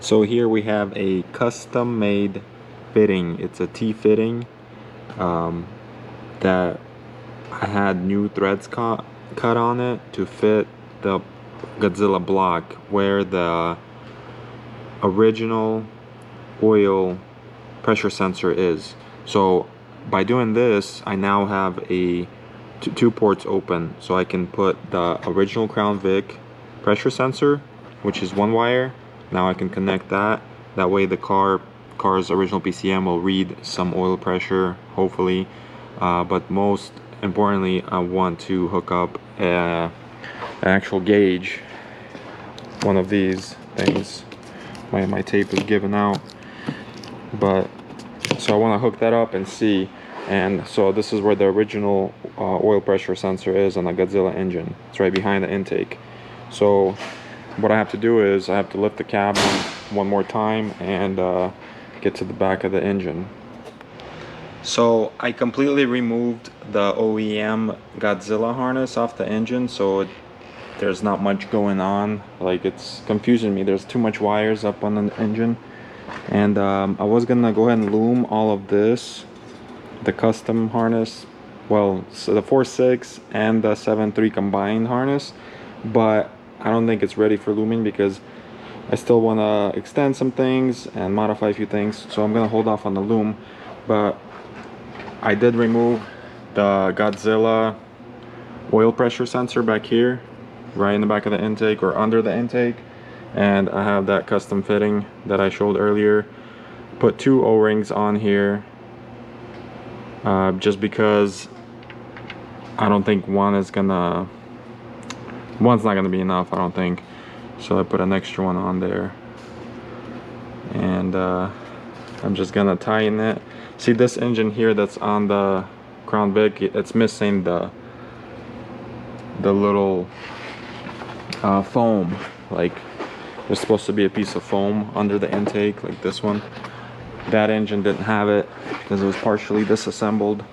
So here we have a custom made fitting. It's a T-fitting that I had new threads cut on it to fit the Godzilla block where the original oil pressure sensor is. So by doing this, I now have a two ports open, so I can put the original Crown Vic pressure sensor, which is one wire. Now I can connect that. That way the car's original PCM will read some oil pressure, hopefully. But most importantly, I want to hook up an actual gauge. One of these things. My tape is giving out. But so I want to hook that up and see. And so this is where the original oil pressure sensor is on the Godzilla engine. It's right behind the intake. So what I have to do is I have to lift the cab one more time and get to the back of the engine. So I completely removed the OEM Godzilla harness off the engine, so there's not much going on. Like, it's confusing me. There's too much wires up on the engine. And I was gonna go ahead and loom all of this, the custom harness, well, so the 4.6 and the 7.3 combined harness, but I don't think it's ready for looming because I still want to extend some things and modify a few things, so I'm gonna hold off on the loom. But I did remove the Godzilla oil pressure sensor back here, right in the back of the intake or under the intake, and I have that custom fitting that I showed earlier. Put two O-rings on here just because I don't think one's not gonna be enough, I don't think. So I put an extra one on there, and I'm just gonna tighten it. See this engine here that's on the Crown Vic, it's missing the little foam. Like, there's supposed to be a piece of foam under the intake, like this one. That engine didn't have it because it was partially disassembled.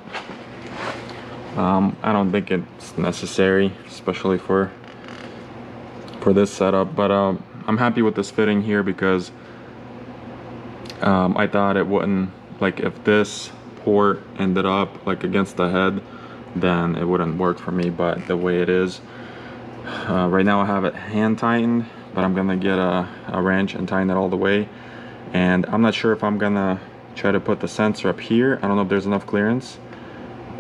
I don't think it's necessary, especially for this setup, but I'm happy with this fitting here because I thought it wouldn't, like, if this port ended up like against the head, then it wouldn't work for me. But the way it is right now, I have it hand tightened, but I'm gonna get a wrench and tighten it all the way. And I'm not sure if I'm gonna try to put the sensor up here. I don't know if there's enough clearance,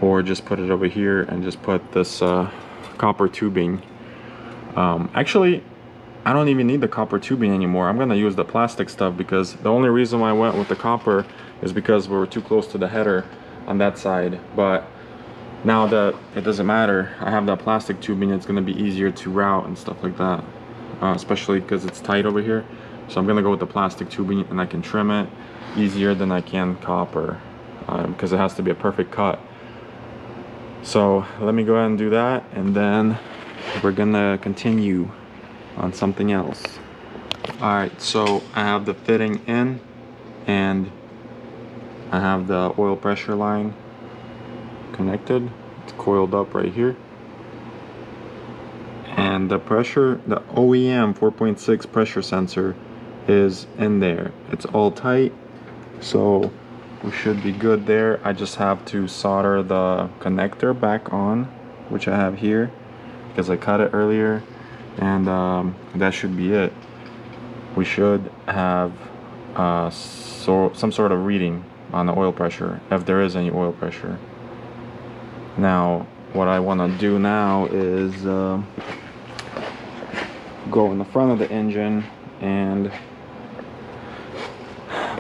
or just put it over here and just put this copper tubing. Actually, I don't even need the copper tubing anymore. I'm gonna use the plastic stuff because the only reason why I went with the copper is because we were too close to the header on that side. But now that it doesn't matter, I have that plastic tubing, it's gonna be easier to route and stuff like that, especially because it's tight over here. So I'm gonna go with the plastic tubing, and I can trim it easier than I can copper because it has to be a perfect cut. So let me go ahead and do that, and then we're gonna continue on something else. Alright, so I have the fitting in, and I have the oil pressure line connected. It's coiled up right here, and the pressure, the OEM 4.6 pressure sensor is in there. It's all tight, so we should be good there. I just have to solder the connector back on, which I have here because I cut it earlier, and that should be it. We should have some sort of reading on the oil pressure, if there is any oil pressure. Now what I want to do now is go in the front of the engine and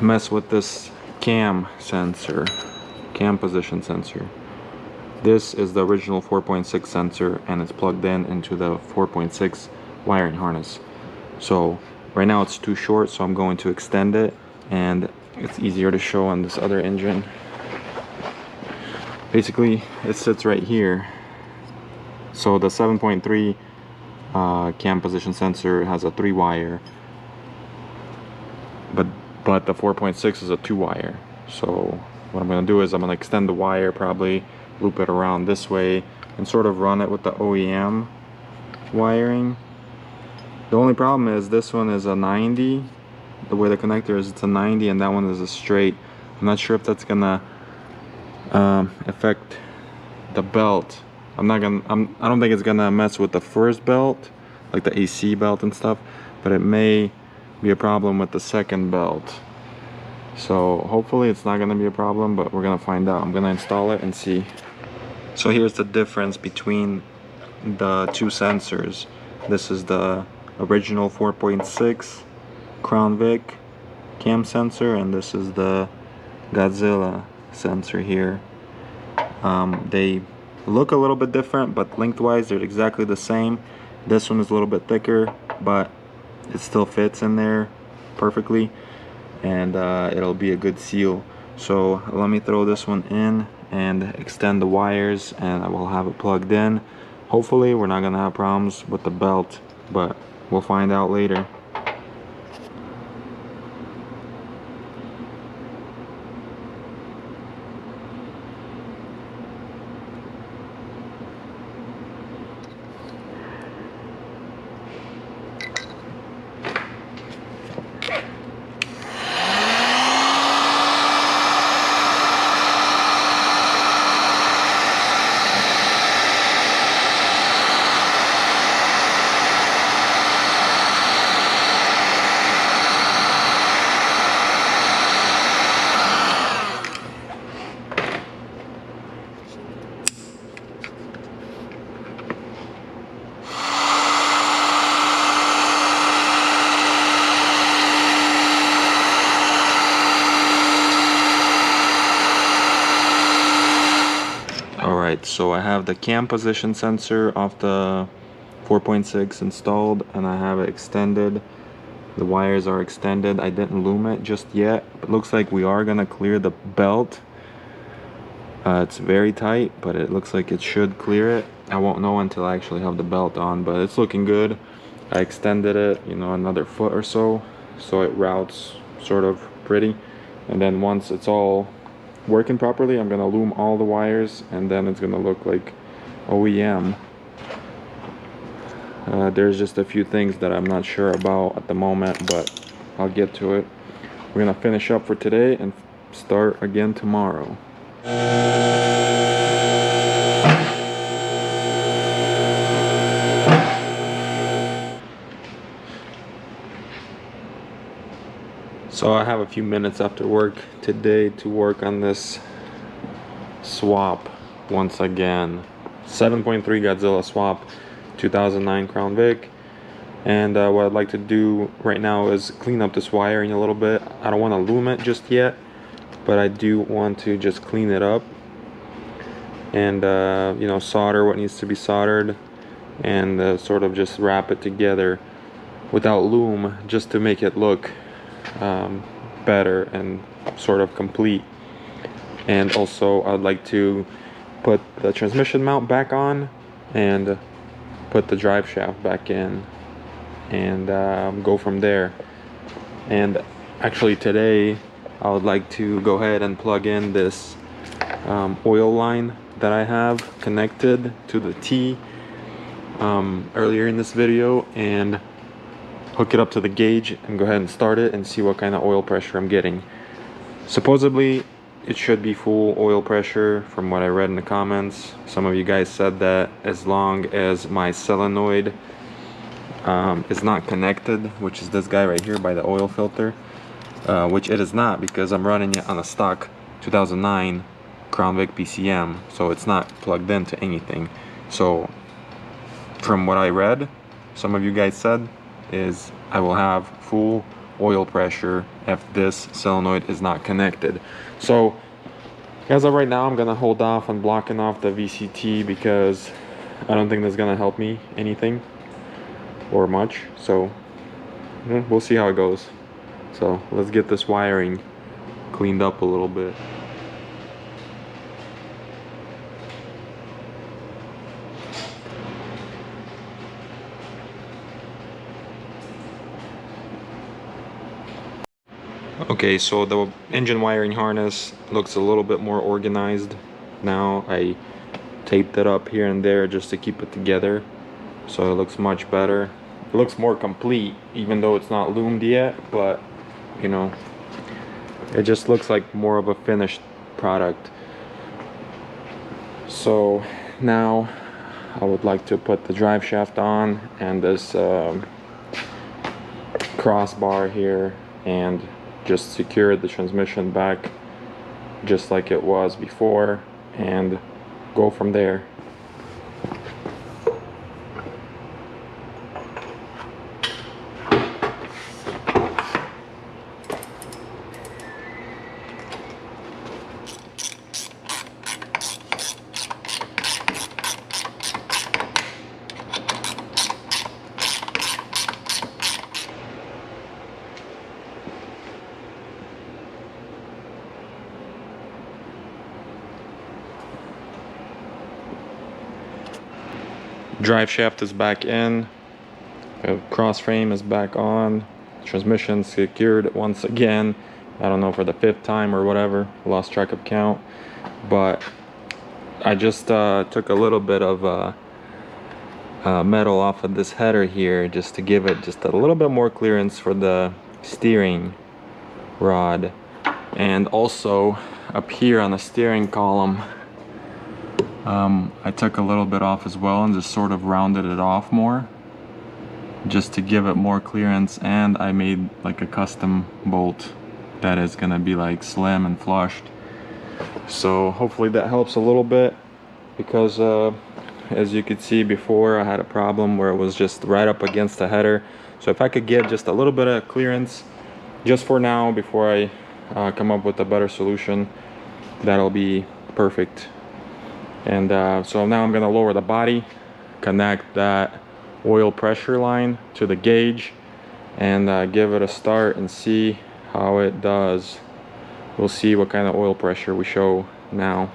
mess with this cam sensor, cam position sensor. This is the original 4.6 sensor, and it's plugged in into the 4.6 wiring harness. So right now it's too short, so I'm going to extend it, and it's easier to show on this other engine. Basically, it sits right here. So the 7.3 cam position sensor has a 3-wire, but the 4.6 is a 2-wire. So what I'm going to do is I'm going to extend the wire, probably loop it around this way, and sort of run it with the OEM wiring. The only problem is this one is a 90, the way the connector is, it's a 90, and that one is a straight. I'm not sure if that's gonna affect the belt. I don't think it's gonna mess with the first belt, like the AC belt and stuff, but it may be a problem with the second belt. So hopefully it's not gonna be a problem, but we're gonna find out. I'm gonna install it and see. So here's the difference between the two sensors. This is the original 4.6 Crown Vic cam sensor, and this is the Godzilla sensor here. They look a little bit different, but lengthwise they're exactly the same. This one is a little bit thicker, but it still fits in there perfectly, and it'll be a good seal. So let me throw this one in and extend the wires, and I will have it plugged in. Hopefully we're not gonna have problems with the belt, but we'll find out later. Alright, so I have the cam position sensor off the 4.6 installed, and I have it extended. The wires are extended. I didn't loom it just yet. It looks like we are gonna clear the belt. It's very tight, but it looks like it should clear it. I won't know until I actually have the belt on, but it's looking good. I extended it, you know, another foot or so it routes sort of pretty. And then once it's all working properly, I'm gonna loom all the wires, and then it's gonna look like OEM. There's just a few things that I'm not sure about at the moment, but I'll get to it. We're gonna finish up for today and start again tomorrow. So I have a few minutes after work today to work on this swap once again. 7.3 Godzilla swap, 2009 Crown Vic. And what I'd like to do right now is clean up this wiring a little bit. I don't want to loom it just yet, but I do want to just clean it up and you know, solder what needs to be soldered, and sort of just wrap it together without loom, just to make it look better and sort of complete. And also I'd like to put the transmission mount back on and put the drive shaft back in, and go from there. And actually today I would like to go ahead and plug in this oil line that I have connected to the T earlier in this video, and hook it up to the gauge and go ahead and start it and see what kind of oil pressure I'm getting. Supposedly it should be full oil pressure from what I read in the comments. Some of you guys said that as long as my solenoid is not connected, which is this guy right here by the oil filter, which it is not, because I'm running it on a stock 2009 Crown Vic PCM, so it's not plugged into anything. So from what I read, some of you guys said, is I will have full oil pressure if this solenoid is not connected. So as of right now, I'm gonna hold off on blocking off the VCT, because I don't think that's gonna help me anything or much. So we'll see how it goes. So let's get this wiring cleaned up a little bit. Okay, so the engine wiring harness looks a little bit more organized now. I taped it up here and there just to keep it together, so it looks much better. It looks more complete, even though it's not loomed yet, but you know, it just looks like more of a finished product. So now I would like to put the drive shaft on and this crossbar here, and just secure the transmission back just like it was before, and go from there. Drive shaft is back in, the cross frame is back on, transmission secured once again. I don't know, for the 5th time or whatever, lost track of count. But I just took a little bit of metal off of this header here, just to give it just a little bit more clearance for the steering rod. And also up here on the steering column, I took a little bit off as well and just sort of rounded it off more, just to give it more clearance. And I made like a custom bolt that is gonna be like slim and flushed. So hopefully that helps a little bit, because as you could see before, I had a problem where it was just right up against the header. So if I could get just a little bit of clearance just for now before I come up with a better solution, that'll be perfect. And so now I'm gonna lower the body, connect that oil pressure line to the gauge, and give it a start and see how it does. We'll see what kind of oil pressure we show now.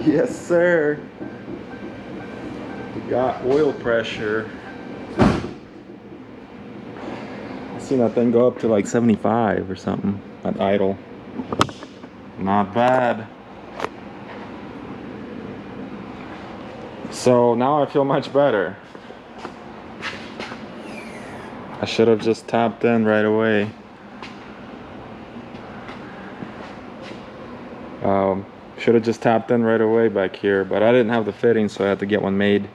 Yes, sir. We got oil pressure. I seen that thing go up to like 75 or something at idle. Not bad. So now I feel much better. I should have just tapped in right away. Should have just tapped in right away back here, but I didn't have the fitting, so I had to get one made.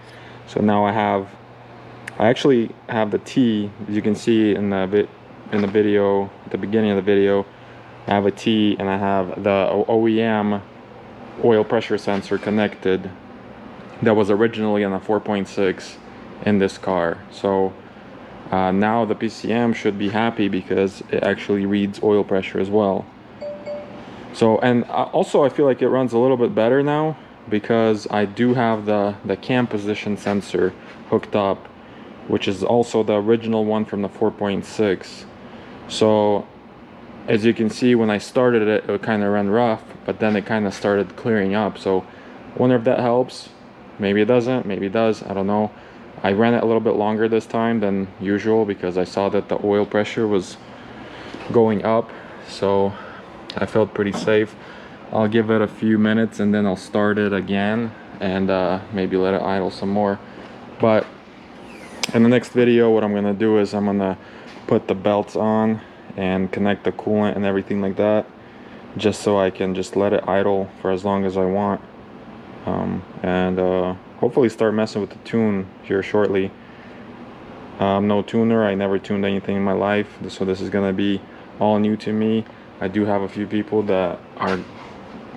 So now I actually have the T, as you can see in the video, at the beginning of the video. I have a T and I have the OEM oil pressure sensor connected that was originally on a 4.6 in this car. So now the PCM should be happy because it actually reads oil pressure as well. So, and also I feel like it runs a little bit better now because I do have the cam position sensor hooked up, which is also the original one from the 4.6. So as you can see, when I started it, it kind of ran rough, but then it kind of started clearing up. So I wonder if that helps. Maybe it doesn't, maybe it does, I don't know. I ran it a little bit longer this time than usual because I saw that the oil pressure was going up, so I felt pretty safe. I'll give it a few minutes and then I'll start it again and maybe let it idle some more. But in the next video, what I'm gonna do is I'm gonna put the belts on and connect the coolant and everything like that, just so I can just let it idle for as long as I want, and hopefully start messing with the tune here shortly. I'm no tuner, I never tuned anything in my life, so this is gonna be all new to me. I do have a few people that are,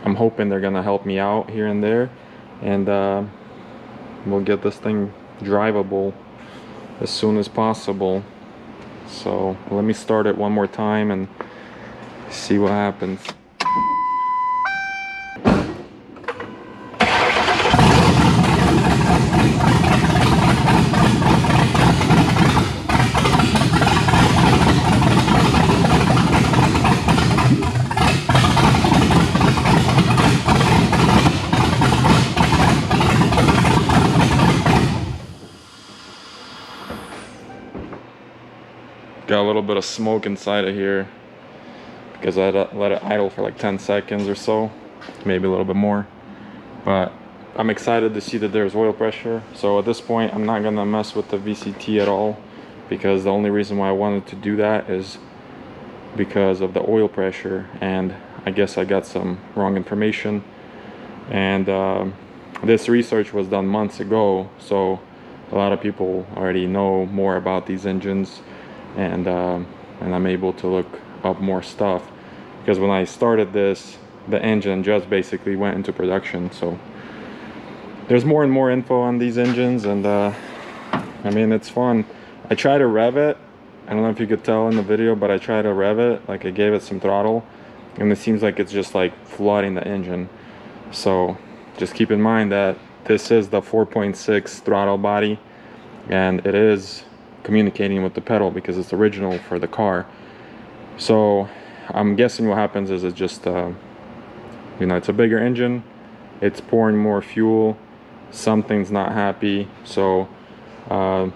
I'm hoping they're gonna help me out here and there, and we'll get this thing drivable as soon as possible. So let me start it one more time and see what happens. Got a little bit of smoke inside of here because I let it idle for like 10 seconds or so, maybe a little bit more. But I'm excited to see that there's oil pressure. So at this point, I'm not gonna mess with the VCT at all, because the only reason why I wanted to do that is because of the oil pressure, and I guess I got some wrong information. And this research was done months ago, so a lot of people already know more about these engines, and I'm able to look up more stuff, because when I started this, the engine just basically went into production. So there's more and more info on these engines, and I mean, it's fun. I try to rev it. I don't know if you could tell in the video, but I try to rev it, like I gave it some throttle, and it seems like it's just like flooding the engine. So just keep in mind that this is the 4.6 throttle body, and it is communicating with the pedal because it's original for the car. So I'm guessing what happens is it's just you know, it's a bigger engine, it's pouring more fuel, something's not happy. So kind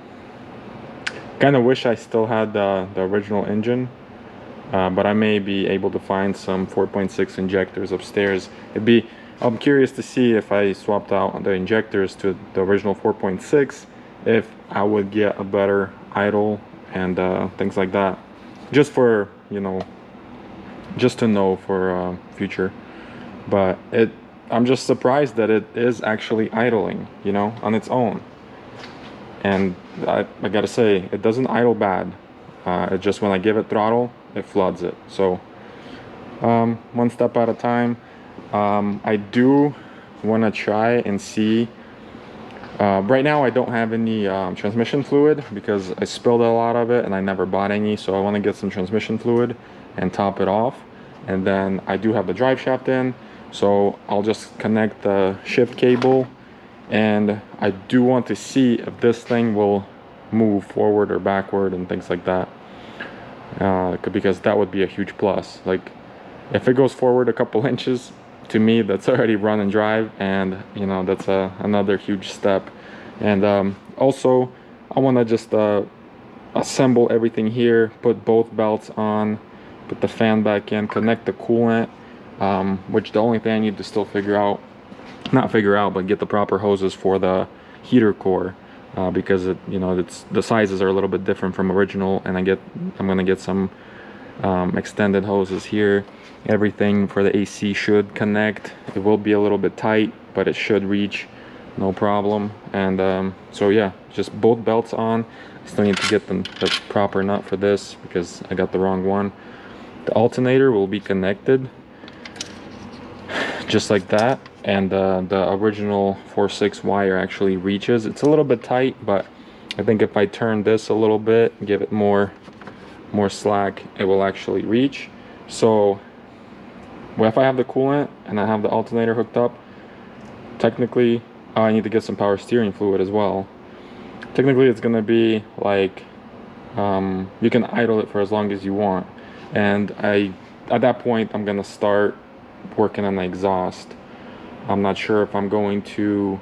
of wish I still had the original engine, but I may be able to find some 4.6 injectors upstairs. I'm curious to see if I swapped out the injectors to the original 4.6, if I would get a better idle and things like that, just for, you know, just to know for future. But I'm just surprised that it is actually idling, you know, on its own. And I gotta say, it doesn't idle bad. It just, when I give it throttle, it floods it. So one step at a time. I do want to try and see. Right now I don't have any transmission fluid because I spilled a lot of it and I never bought any, so I want to get some transmission fluid and top it off. And then I do have the drive shaft in, so I'll just connect the shift cable, and I do want to see if this thing will move forward or backward and things like that, because that would be a huge plus. Like if it goes forward a couple inches, to me that's already run and drive, and you know, that's another huge step. And also I want to just assemble everything here, put both belts on, put the fan back in, connect the coolant, which the only thing I need to still not figure out, but get the proper hoses for the heater core, because you know, the sizes are a little bit different from original, and I'm gonna get some extended hoses here. Everything for the AC should connect. It will be a little bit tight, but it should reach no problem. And so yeah, just both belts on. I still need to get the proper nut for this because I got the wrong one. The alternator will be connected just like that, and the original 4.6 wire actually reaches. It's a little bit tight, but I think if I turn this a little bit, give it more slack, it will actually reach. So well, if I have the coolant and I have the alternator hooked up, technically I need to get some power steering fluid as well. Technically it's gonna be like you can idle it for as long as you want, and at that point I'm gonna start working on the exhaust. I'm not sure if I'm going to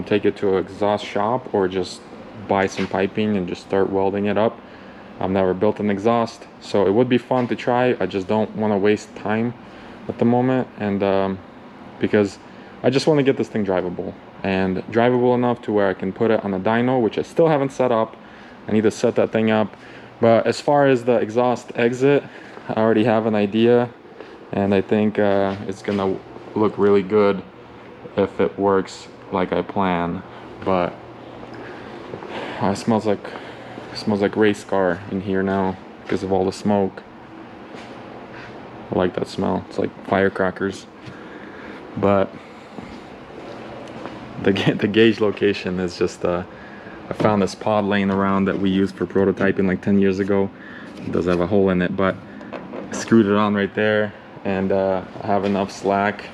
take it to an exhaust shop or just buy some piping and just start welding it up. I've never built an exhaust, so it would be fun to try. I just don't want to waste time at the moment, and because I just want to get this thing drivable, and drivable enough to where I can put it on a dyno, which I still haven't set up. I need to set that thing up. But as far as the exhaust exit, I already have an idea, and I think it's gonna look really good if it works like I plan. But it smells like race car in here now because of all the smoke. I like that smell. It's like firecrackers. But the gauge location is just I found this pod laying around that we used for prototyping like 10 years ago. It does have a hole in it, but I screwed it on right there, and I have enough slack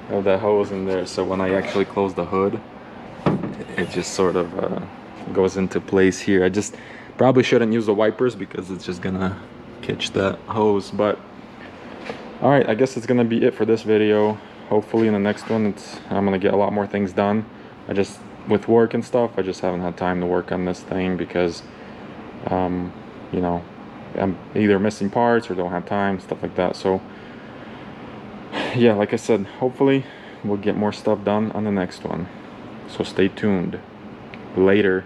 of that hose in there, so when I actually close the hood, it just sort of goes into place here. I just probably shouldn't use the wipers because it's just gonna catch that hose. But all right, I guess it's gonna be it for this video. Hopefully in the next one I'm gonna get a lot more things done. With work and stuff, I just haven't had time to work on this thing because you know, I'm either missing parts or don't have time, stuff like that. So yeah, like I said, hopefully we'll get more stuff done on the next one, so stay tuned. Later.